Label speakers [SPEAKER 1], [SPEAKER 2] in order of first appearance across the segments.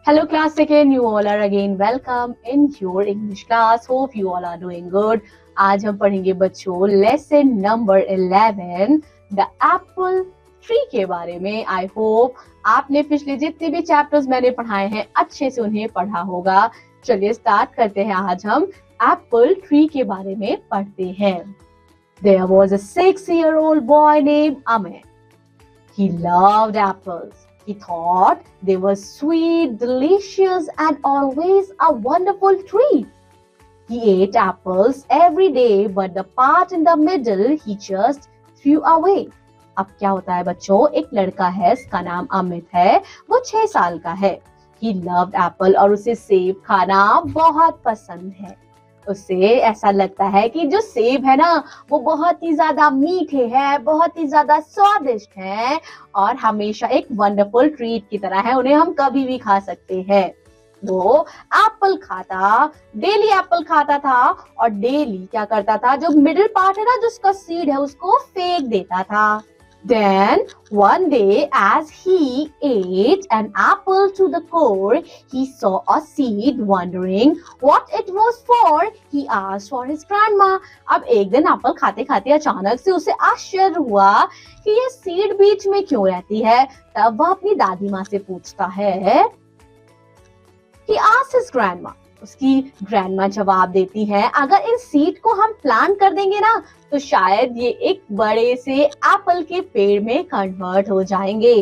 [SPEAKER 1] Hello class second, you all are again welcome in your English class. Hope you all are doing good. आज हम पढ़ेंगे बच्चों lesson number 11 the Apple tree के बारे में. I hope आपने पिछले जितने भी चैप्टर्स मैंने पढ़ाए हैं अच्छे से उन्हें पढ़ा होगा. चलिए स्टार्ट करते हैं. आज हम एप्पल ट्री के बारे में पढ़ते हैं. There was a 6-year-old boy named Amit. He loved apples. He thought they were sweet, delicious, and always a wonderful treat. He ate apples every day, but the part in the middle he just threw away. अब क्या होता है बच्चों, एक लड़का है, इसका नाम अमित है, वो 6 साल का है. He loved apple और उसे सेब खाना बहुत पसंद है. उसे ऐसा लगता है कि जो सेब है ना वो बहुत ही ज्यादा मीठे हैं, बहुत ही ज्यादा स्वादिष्ट हैं और हमेशा एक वंडरफुल ट्रीट की तरह है, उन्हें हम कभी भी खा सकते हैं. वो एप्पल खाता, डेली एप्पल खाता था और डेली क्या करता था, जो मिडिल पार्ट है ना, जो उसका सीड है उसको फेंक देता था. Then one day as he ate an apple to the core, he saw a seed. Wondering what it was for, he asked for his grandma. अब एक दिन एप्पल खाते खाते अचानक से उसे आश्चर्य हुआ कि ये सीड बीच में क्यों रहती है. तब वह अपनी दादी माँ से पूछता है. He asked his grandma. उसकी ग्रैंडमा जवाब देती है, अगर इन सीड को हम प्लांट कर देंगे ना तो शायद ये एक बड़े से एप्पल के पेड़ में कन्वर्ट हो जाएंगे.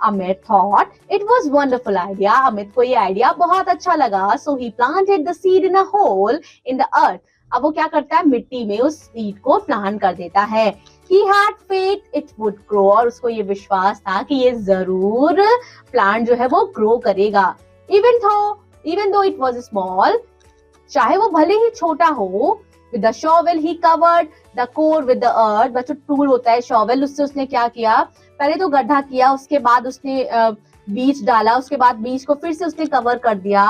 [SPEAKER 1] Amit thought it was wonderful idea. Amit को ये आइडिया बहुत अच्छा लगा. So he planted the seed in a hole in the earth. अब वो क्या करता है, मिट्टी में उस सीड को प्लांट कर देता है. He had faith it would grow. और उसको ये विश्वास था कि ये जरूर प्लांट जो है वो ग्रो करेगा. Even though it was small, चाहे वो भले ही छोटा हो. With the shovel he covered the core with the earth. बच्चों टूल होता है shovel, उससे उसने क्या किया, पहले तो गड्ढा किया, उसके बाद उसने बीज डाला, उसके बाद बीज को फिर से उसने कवर कर दिया.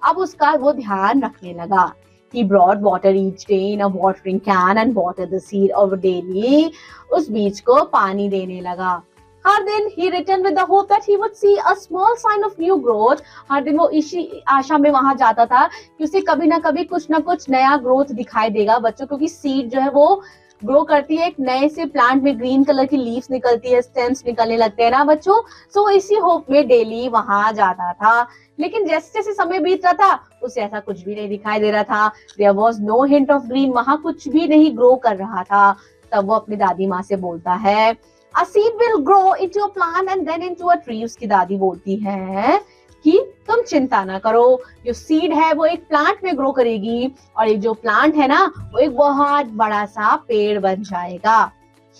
[SPEAKER 1] अब उसका वो ध्यान रखने लगा. He brought water each day in a watering can and watered the seed. और डेली उस बीज को पानी देने लगा. हर दिन he returned with the hope that he would see a small sign of new growth. हर दिन वो इसी आशा में वहां जाता था कि उसे कभी ना कभी कुछ ना कुछ नया ग्रोथ दिखाई देगा बच्चों, क्योंकि सीड जो है वो ग्रो करती है, एक नए से प्लांट में ग्रीन कलर की लीव्स निकलती है, स्टेम्स निकलने लगते हैं ना बच्चों. सो इसी होप में डेली वहां जाता था. लेकिन जैसे जैसे समय बीत रहा था उसे ऐसा कुछ भी नहीं दिखाई दे रहा था. There was no hint of green. वहां कुछ भी नहीं ग्रो कर रहा था. तब वो अपनी दादी माँ से बोलता है, A seed will grow into a plant and then into a tree. उसकी दादी बोलती है कि तुम चिंता ना करो, जो सीड है वो एक प्लांट में ग्रो करेगी और एक जो प्लांट है ना वो एक बहुत बड़ा सा पेड़ बन जाएगा.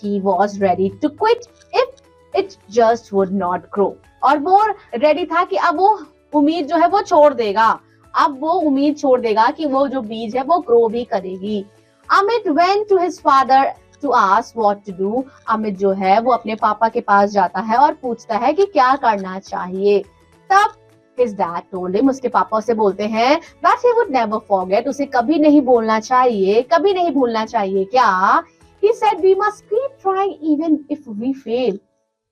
[SPEAKER 1] He was ready to quit if it just would not grow. और वो रेडी था कि अब वो उम्मीद जो है वो छोड़ देगा. अब वो उम्मीद छोड़ देगा कि वो जो बीज है वो ग्रो भी करेगी. Amit went to his father to ask what to do. Amit जो है वो अपने पापा के पास जाता है और पूछता है कि क्या करना चाहिए. तब his dad told him, उसके पापा उसे बोलते हैं that he would never forget. उसे कभी नहीं बोलना चाहिए, कभी नहीं भूलना चाहिए. क्या? He said we must keep trying even if we fail.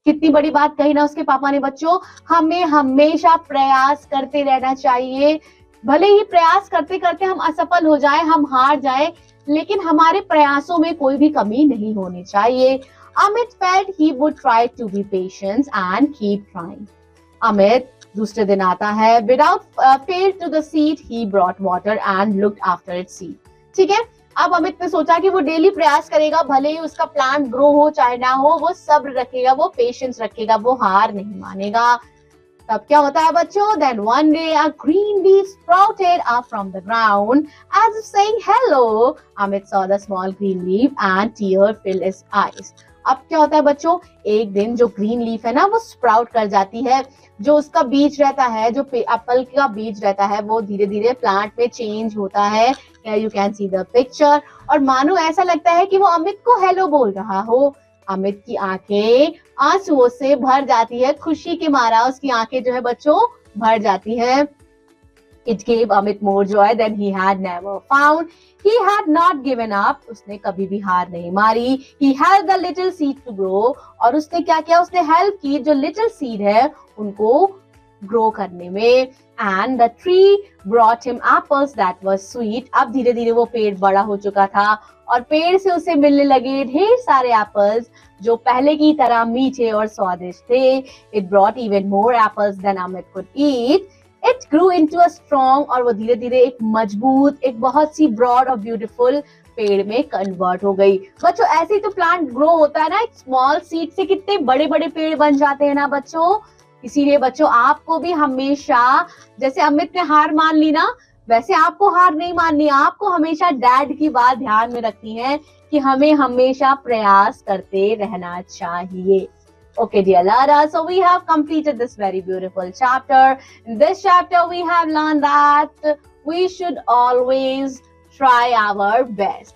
[SPEAKER 1] कितनी बड़ी बात कही ना उसके पापा ने बच्चों. हमें हमेशा प्रयास करते रहना चाहिए. भले ही प्रयास करते करते हम असफल हो जाए, हम हार जाए, लेकिन हमारे प्रयासों में कोई भी कमी नहीं होनी चाहिए. Amit felt he would try to be patient and keep trying. Amit दूसरे दिन आता है. Without fail to the seed, he brought water and looked after its seed. ठीक है, अब अमित ने सोचा कि वो डेली प्रयास करेगा, भले ही उसका प्लांट ग्रो हो चाहे ना हो, वो सब्र रखेगा, वो पेशेंस रखेगा, वो हार नहीं मानेगा. तब क्या होता है बच्चों, then one day a green leaf sprouted up from the ground as if saying hello. Amit saw the small green leaf and tear filled his eyes. अब क्या होता है बच्चों, एक दिन जो ग्रीन लीफ है ना वो स्प्राउट कर जाती है. जो उसका बीज रहता है, जो एप्पल का बीज रहता है, वो धीरे धीरे प्लांट में चेंज होता है. You can see the picture. और मानो ऐसा लगता है कि वो अमित को हेलो बोल रहा हो. अमित की आंखें आंसुओं से भर जाती है, खुशी के मारा उसकी आंखें जो है बच्चों भर जाती है. It gave Amit more joy than he had never found. He had not given up. उसने कभी भी हार नहीं मारी. He helped the little seed to grow. और उसने क्या किया, उसने हेल्प की जो लिटिल सीड है उनको ग्रो करने में। And the tree brought him apples that was sweet. अब धीरे धीरे वो पेड़ बड़ा हो चुका था और पेड़ से उसे मिलने लगे ढेर सारे एप्पल्स जो पहले की तरह मीठे और स्वादिष्ट थे। It brought even more apples than Amit could eat. It grew into a strong, और वो धीरे धीरे एक मजबूत, एक बहुत सी ब्रॉड और ब्यूटीफुल पेड़ में कन्वर्ट हो गई। बच्चों ऐसे ही तो प्लांट ग्रो होता है ना, एक स्मॉल सीड से कितने बड़े बड़े पेड़ बन जाते हैं ना बच्चों। इसीलिए बच्चों आपको भी हमेशा, जैसे अमित ने हार मान ली ना, वैसे आपको हार नहीं माननी। आपको हमेशा डैड की बात ध्यान में रखनी है कि हमें हमेशा प्रयास करते रहना चाहिए। Okay, dear Lara, so we have completed this very beautiful chapter. In this chapter, we have learned that we should always try our best.